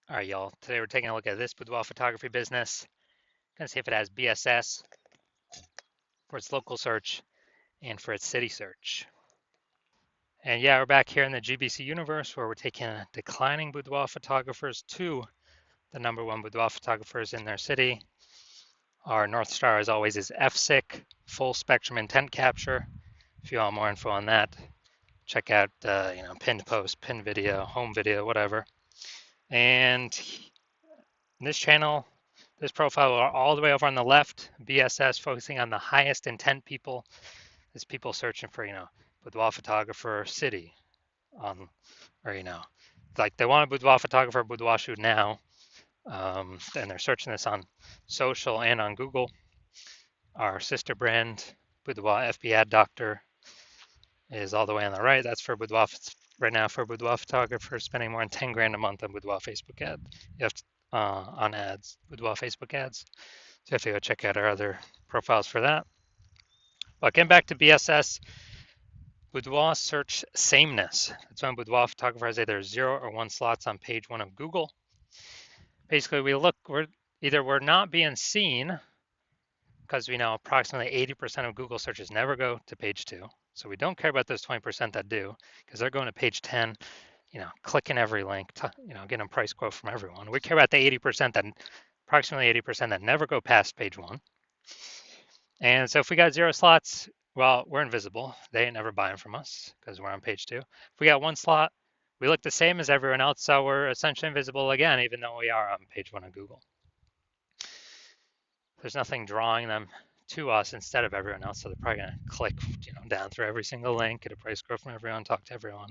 All right, y'all. Today we're taking a look at this boudoir photography business. Gonna see if it has BSS for its local search and for its city search. And yeah, we're back here in the GBC universe where we're taking declining boudoir photographers to the number one boudoir photographers in their city. Our North Star, as always, is FSIC, full spectrum intent capture. If you want more info on that, check out pinned post, pinned video, home video, whatever. And this channel, this profile all the way over on the left, BSS, focusing on the highest intent people. Is people searching for, boudoir photographer city on, or, like they want a boudoir photographer, boudoir shoot now. And they're searching this on social and on Google. Our sister brand, Boudoir FB Ad Doctor, is all the way on the right. That's for boudoir right now for boudoir photographers spending more than 10 grand a month on boudoir Facebook ad. You have to, on ads, boudoir Facebook ads. So you have to go check out our other profiles for that. But getting back to BSS, boudoir search sameness. That's when boudoir photographer has either 0 or 1 slots on page 1 of Google. Basically, we're not being seen because we know approximately 80% of Google searches never go to page 2. So we don't care about those 20% that do because they're going to page 10, clicking every link, getting a price quote from everyone. We care about the 80% that, approximately 80% that never go past page 1. And so if we got 0 slots, well, we're invisible. They ain't never buying from us because we're on page 2. If we got 1 slot, we look the same as everyone else, so we're essentially invisible again, even though we are on page 1 of Google. There's nothing drawing them to us instead of everyone else, so they're probably going to click, down through every single link, get a price quote from everyone, talk to everyone,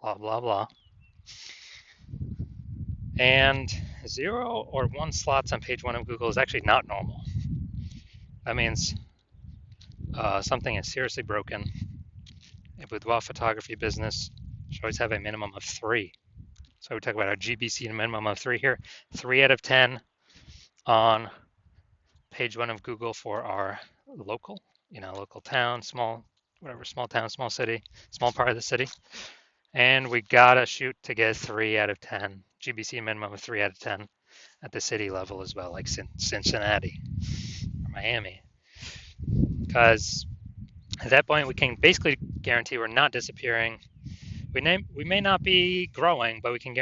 blah, blah, blah. And 0 or 1 slots on page 1 of Google is actually not normal. That means something is seriously broken. A boudoir photography business should always have a minimum of 3. So we talk about our GBC and a minimum of 3 here. 3 out of 10 on page 1 of Google for our local, local town, small town, small city, small part of the city. And we gotta shoot to get 3 out of 10, GBC minimum of 3 out of 10 at the city level as well, like Cincinnati or Miami. Because at that point, we can basically guarantee we're not disappearing. We may not be growing, but we can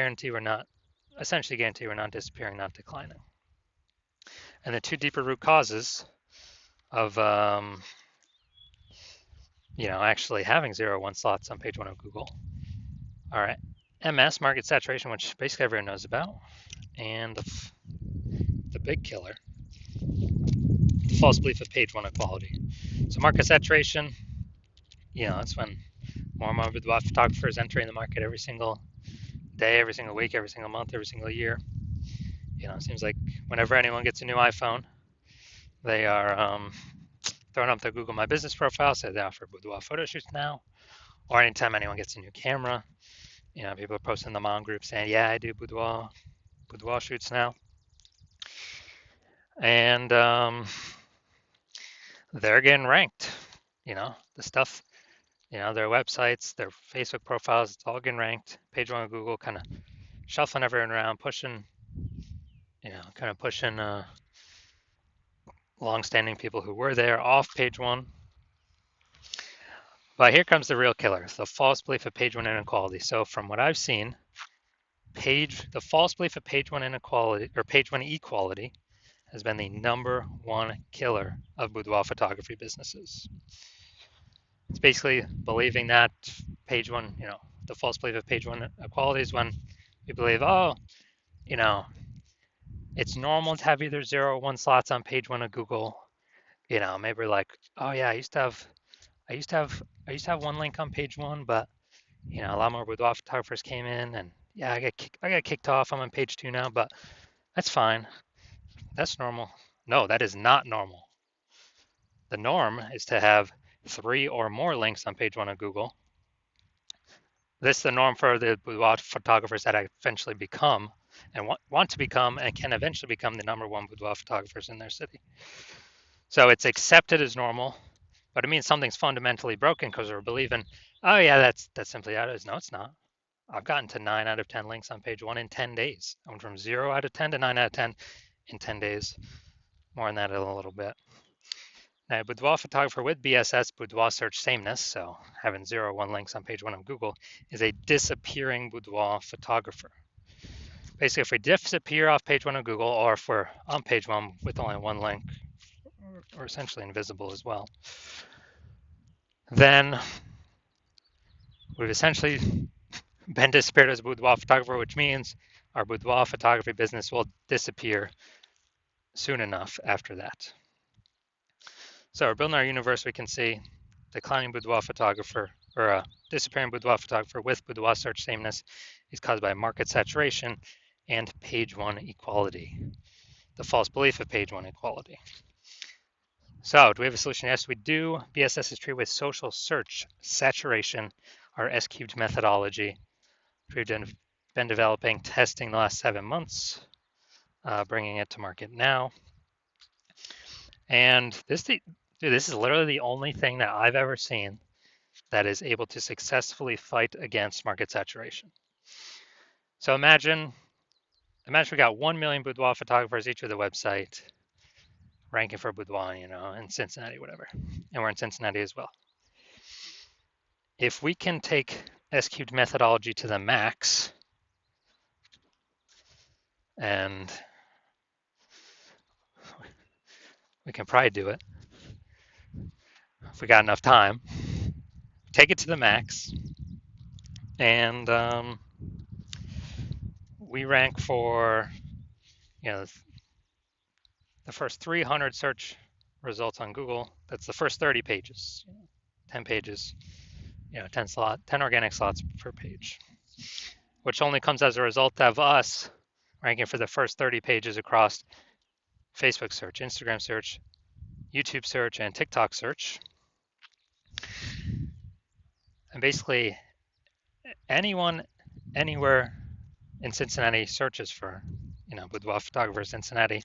essentially guarantee we're not disappearing, not declining. And the 2 deeper root causes of, actually having 0 or 1 slots on page 1 of Google are MS, market saturation, which basically everyone knows about, and the big killer, the false belief of page 1 equality. So market saturation, that's when more and more boudoir photographers entering the market every single day, every single week, every single month, every single year. It seems like whenever anyone gets a new iPhone, they are throwing up their Google My Business profile, say they offer boudoir photo shoots now, or anytime anyone gets a new camera, people are posting in the mom group saying, yeah, I do boudoir shoots now. And they're getting ranked, the stuff, their websites, their Facebook profiles, it's all getting ranked. Page 1 of Google kind of shuffling everyone around, pushing long-standing people who were there off page 1. But here comes the real killer, the false belief of page 1 inequality. So from what I've seen, the false belief of page 1 inequality or page 1 equality has been the number 1 killer of boudoir photography businesses. It's basically believing that page 1, the false belief of page 1 equality is when we believe, it's normal to have either 0 or 1 slots on page 1 of Google. Maybe we're like, oh yeah, I used to have 1 link on page 1, but a lot more boudoir photographers came in, and yeah, I got kicked off. I'm on page 2 now, but that's fine. That's normal. No, that is not normal. The norm is to have 3 or more links on page 1 of Google. This is the norm for the boudoir photographers that eventually become and want to become and can eventually become the number 1 boudoir photographers in their city. So it's accepted as normal, but it means something's fundamentally broken because we're believing, oh yeah, that's simply how it is. No, it's not. I've gotten to 9 out of 10 links on page 1 in 10 days. I went from 0 out of 10 to 9 out of 10 in 10 days. More on that in a little bit. Now, boudoir photographer with BSS, boudoir search sameness, so having 0 or 1 links on page 1 of Google, is a disappearing boudoir photographer. Basically, if we disappear off page 1 of Google, or if we're on page 1 with only 1 link, or essentially invisible as well, then we've essentially been disappeared as a boudoir photographer, which means our boudoir photography business will disappear soon enough after that. So we're building our universe. We can see declining boudoir photographer, or a disappearing boudoir photographer with boudoir search sameness is caused by market saturation and page 1 equality, the false belief of page 1 equality. So do we have a solution? Yes, we do. BSS is treated with social search saturation, our S-cubed methodology. We've been developing, testing the last 7 months, bringing it to market now. And this is literally the only thing that I've ever seen that is able to successfully fight against market saturation. So imagine we got 1 million boudoir photographers each with a website, ranking for boudoir, in Cincinnati, whatever. And we're in Cincinnati as well. If we can take S-cubed methodology to the max, and we can probably do it if we got enough time, take it to the max, and we rank for, the first 300 search results on Google. That's the first 30 pages, 10 pages, 10 organic slots per page, which only comes as a result of us ranking for the first 30 pages across Facebook search, Instagram search, YouTube search, and TikTok search. And basically, anyone, anywhere in Cincinnati searches for, boudoir photographer Cincinnati,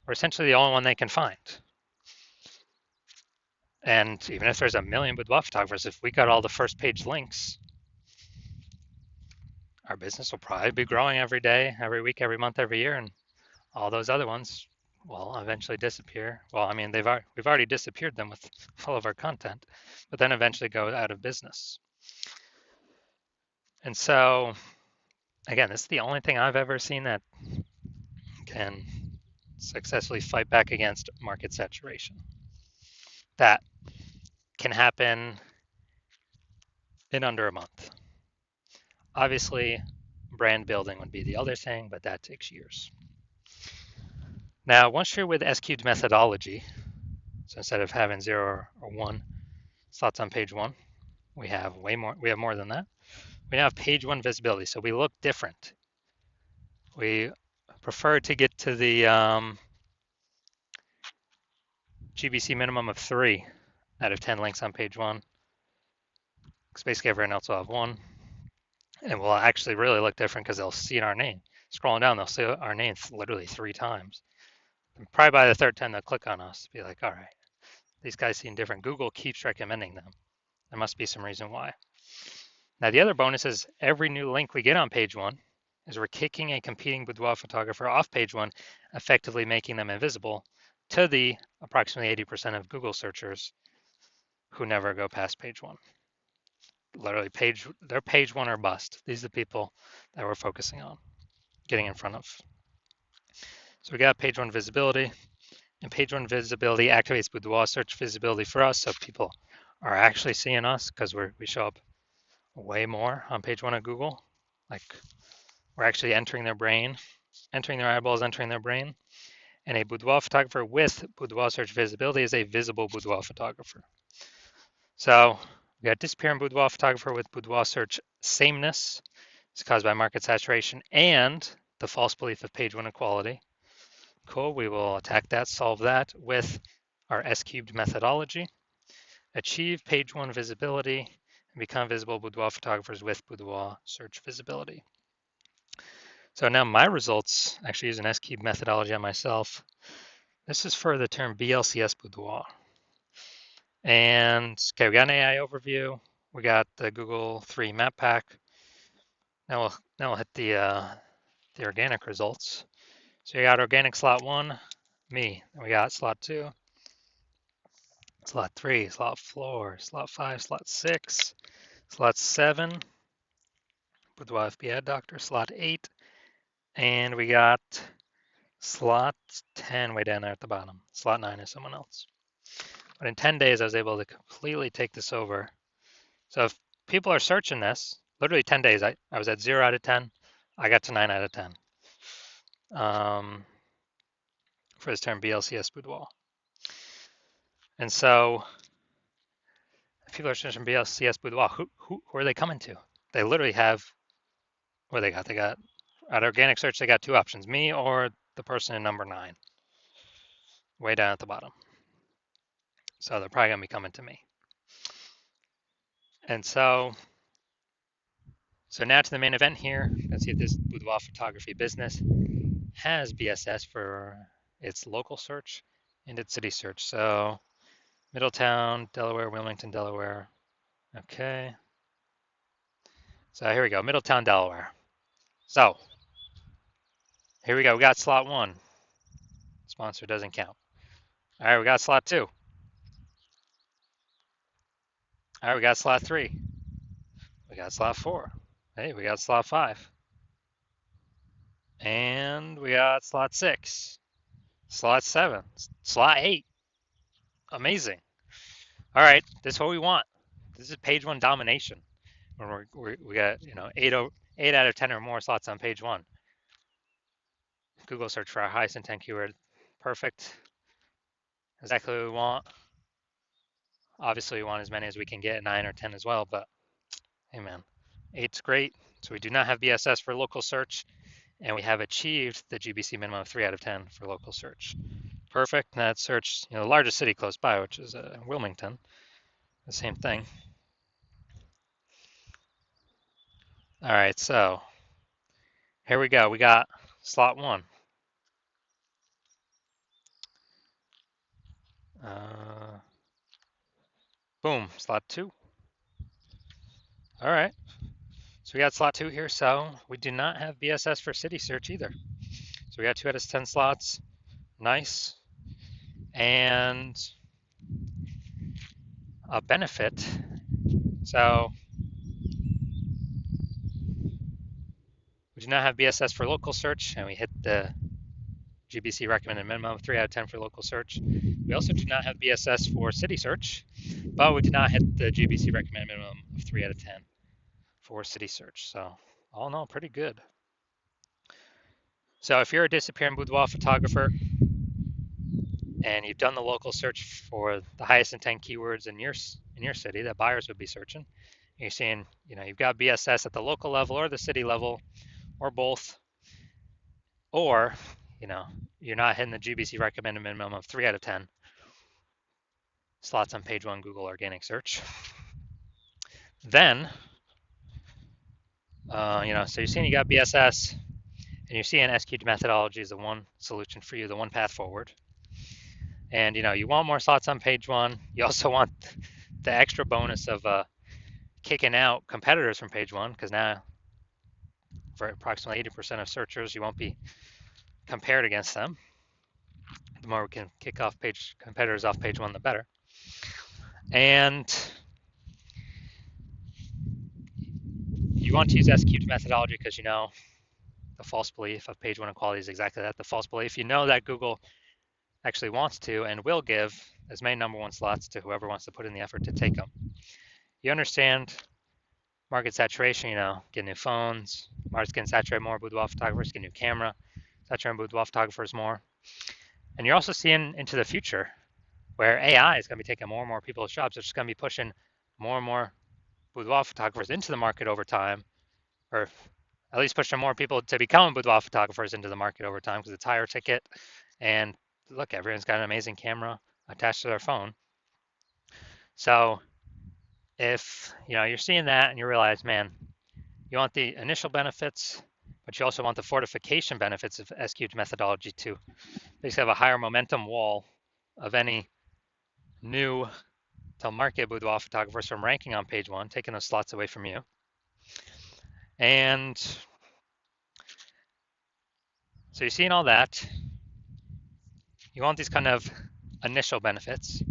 we're essentially the only one they can find. And even if there's a million boudoir photographers, if we got all the first page links, our business will probably be growing every day, every week, every month, every year, and all those other ones will eventually disappear. Well, I mean, we've already disappeared them with all of our content, but then eventually go out of business. And so, again, this is the only thing I've ever seen that can successfully fight back against market saturation. That can happen in under a month. Obviously, brand building would be the other thing, but that takes years. Now, once you're with S-cubed methodology, so instead of having 0 or 1 slots on page 1, we have more than that. We now have page 1 visibility, so we look different. We prefer to get to the GBC minimum of 3 out of 10 links on page 1, because basically everyone else will have 1. And we'll actually really look different because they'll see our name. Scrolling down, they'll see our name literally 3 times. And probably by the 3rd time, they'll click on us, be like, all right, these guys seem different. Google keeps recommending them. There must be some reason why. Now, the other bonus is every new link we get on page 1 is we're kicking a competing boudoir photographer off page 1, effectively making them invisible to the approximately 80% of Google searchers who never go past page 1. Literally, they're page 1 or bust. These are the people that we're focusing on, getting in front of. So we got page 1 visibility, and page 1 visibility activates boudoir search visibility for us, so people are actually seeing us because we show up way more on page 1 of Google. Like, we're actually entering their brain, entering their eyeballs, entering their brain. And a boudoir photographer with boudoir search visibility is a visible boudoir photographer. So we got disappearing boudoir photographer with boudoir search sameness. It's caused by market saturation and the false belief of page 1 equality. Cool, we will attack that, solve that with our S-cubed methodology. Achieve page 1 visibility and become visible boudoir photographers with boudoir search visibility. So now my results, actually use an S-cubed methodology on myself. This is for the term BLCS boudoir. And okay, we got an AI overview. We got the Google 3 map pack. Now we'll hit the organic results. So you got organic slot 1, me. Then we got slot 2, slot 3, slot 4, slot 5, slot 6, slot 7, Boudoir FB Ad Doctor, slot 8, and we got slot 10 way down there at the bottom. Slot 9 is someone else. But in 10 days, I was able to completely take this over. So if people are searching this, literally 10 days, I was at 0 out of 10. I got to 9 out of 10 for this term BLCS Boudoir. And so if people are searching BLCS Boudoir, who are they coming to? They literally have, what they got? They got, at organic search, they got 2 options, me or the person in number 9, way down at the bottom. So they're probably going to be coming to me. And so now to the main event here. Let's see if this boudoir photography business has BSS for its local search and its city search. So Middletown, Delaware, Wilmington, Delaware. Okay. So here we go, Middletown, Delaware. So here we go. We got slot 1. Sponsor doesn't count. All right, we got slot 2. All right, we got slot 3. We got slot 4. Hey, we got slot 5. And we got slot 6. Slot 7. Slot 8. Amazing. All right, this is what we want. This is page 1 domination. When we got 8 out of 10 or more slots on page 1. Google search for our highest intent keyword. Perfect. Exactly what we want. Obviously, we want as many as we can get, 9 or 10 as well, but hey man, 8's great. So we do not have BSS for local search, and we have achieved the GBC minimum of 3 out of 10 for local search. Perfect. And that search, the largest city close by, which is Wilmington, the same thing. All right, so here we go. We got slot 1. Boom, slot 2. All right, so we got slot 2 here. So we do not have BSS for city search either. So we got 2 out of 10 slots. Nice. And a benefit. So we do not have BSS for local search, and we hit the GBC recommended minimum of 3 out of 10 for local search. We also do not have BSS for city search, but we did not hit the GBC recommended minimum of 3 out of 10 for city search. So all in all, pretty good. So if you're a disappearing boudoir photographer and you've done the local search for the highest intent keywords in your city that buyers would be searching, you're seeing, you've got BSS at the local level or the city level or both, or, you're not hitting the GBC recommended minimum of 3 out of 10 slots on page 1 Google organic search, then, so you're seeing you got BSS and you're seeing SQL methodology is the one solution for you, the one path forward. And, you want more slots on page 1. You also want the extra bonus of kicking out competitors from page 1, because now for approximately 80% of searchers, you won't be compared against them. The more we can kick off competitors off page 1, the better. And you want to use SQL methodology because the false belief of page 1 equality is exactly that, the false belief. You know that Google actually wants to and will give as many number 1 slots to whoever wants to put in the effort to take them. You understand market saturation, get new phones, market's getting saturated more, boudoir photographers get new camera, saturating boudoir photographers more. And you're also seeing into the future where AI is going to be taking more and more people's jobs. It's just going to be pushing more and more boudoir photographers into the market over time, or at least pushing more people to become boudoir photographers into the market over time, because it's higher ticket. And look, everyone's got an amazing camera attached to their phone. So if you're seeing that and you realize, man, you want the initial benefits, but you also want the fortification benefits of SQL methodology to basically have a higher momentum wall of any new to market boudoir photographers from ranking on page 1, taking those slots away from you. And so you're seeing all that. You want these kind of initial benefits.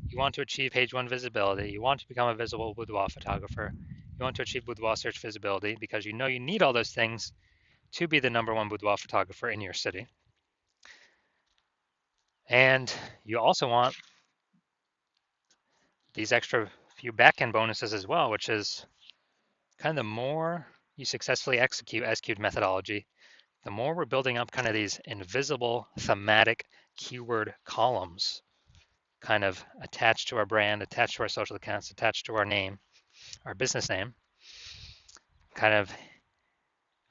You want to achieve page one visibility. You want to become a visible boudoir photographer. You want to achieve boudoir search visibility because you know you need all those things to be the #1 boudoir photographer in your city. And you also want these extra few backend bonuses as well, which is kind of the more you successfully execute S-cubed methodology, the more we're building up kind of these invisible thematic keyword columns kind of attached to our brand, attached to our social accounts, attached to our name, our business name, kind of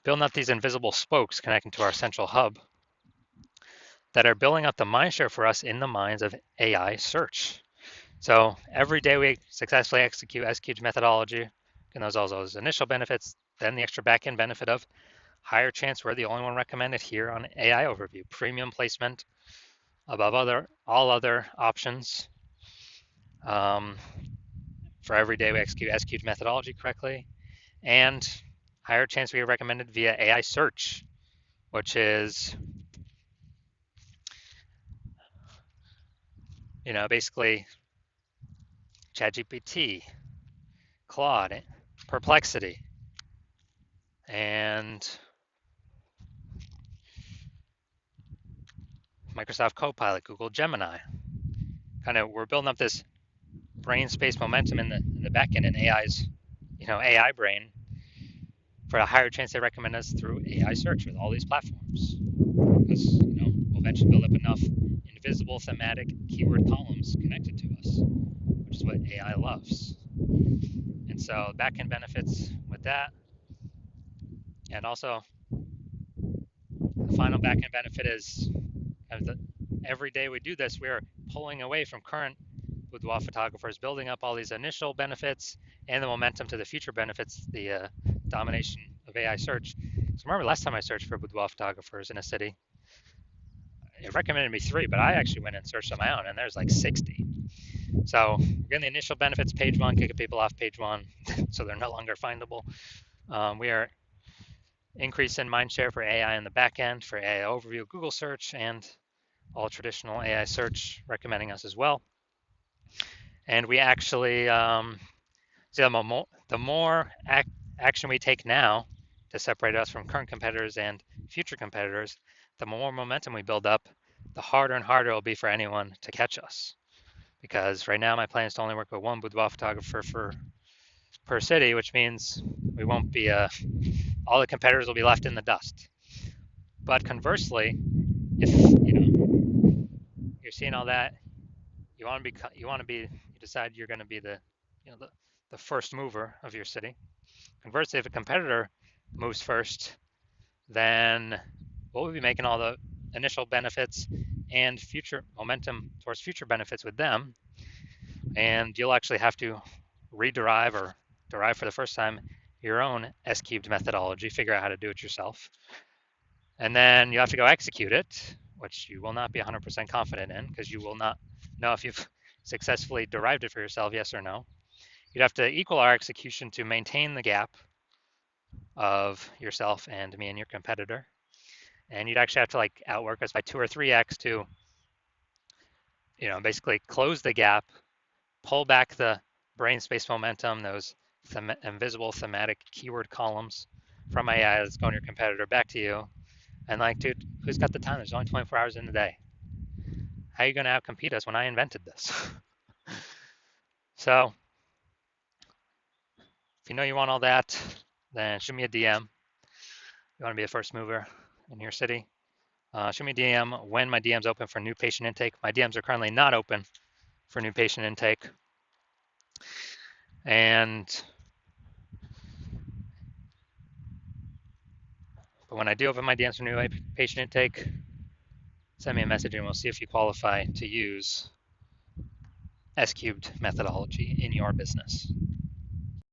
building up these invisible spokes connecting to our central hub that are building up the mindshare for us in the minds of AI search. So every day we successfully execute S-cubed methodology, and those initial benefits, then the extra backend benefit of higher chance we're the only one recommended here on AI Overview, premium placement above all other options. For every day we execute S-cubed methodology correctly, and higher chance we are recommended via AI search, which is, basically ChatGPT, Claude, Perplexity, and Microsoft Copilot, Google Gemini. Kind of, we're building up this brain space momentum in the back end in AI's, AI brain for a higher chance they recommend us through AI search with all these platforms. Because, we'll eventually build up enough invisible thematic keyword columns connected to us, which is what AI loves. And so backend benefits with that. And also, the final backend benefit is every day we do this, we are pulling away from current boudoir photographers, building up all these initial benefits and the momentum to the future benefits, the domination of AI search. So remember last time I searched for boudoir photographers in a city, it recommended me 3, but I actually went and searched on my own, and there's like 60. So we're getting the initial benefits, page one, kicking people off page one, so they're no longer findable. We are increasing mindshare for AI in the back end, for AI Overview, Google search, and all traditional AI search recommending us as well. And we actually, the more action we take now to separate us from current competitors and future competitors, the more momentum we build up, the harder and harder it'll be for anyone to catch us. Because right now my plan is to only work with one boudoir photographer per city, which means we won't be, all the competitors will be left in the dust. But conversely, if you're seeing all that, you decide you're going to be the first mover of your city. Conversely, if a competitor moves first, then we'll be making all the initial benefits and future momentum towards future benefits with them. And you'll actually have to rederive or derive for the first time your own S-cubed methodology, figure out how to do it yourself. And then you have to go execute it, which you will not be 100% confident in because you will not know if you've successfully derived it for yourself, yes or no. You'd have to equal our execution to maintain the gap of yourself and me and your competitor. And you'd actually have to outwork us by 2 or 3x to, basically close the gap, pull back the brain space momentum, those invisible thematic keyword columns from AI that's going to your competitor back to you. And dude, who's got the time? There's only 24 hours in the day. How are you going to outcompete us when I invented this? So if you know you want all that, then shoot me a DM. You want to be a first mover in your city? Shoot me a DM when my DM's open for new patient intake. My DMs are currently not open for new patient intake. But when I do open my DMs for new patient intake, send me a message and we'll see if you qualify to use S-cubed methodology in your business.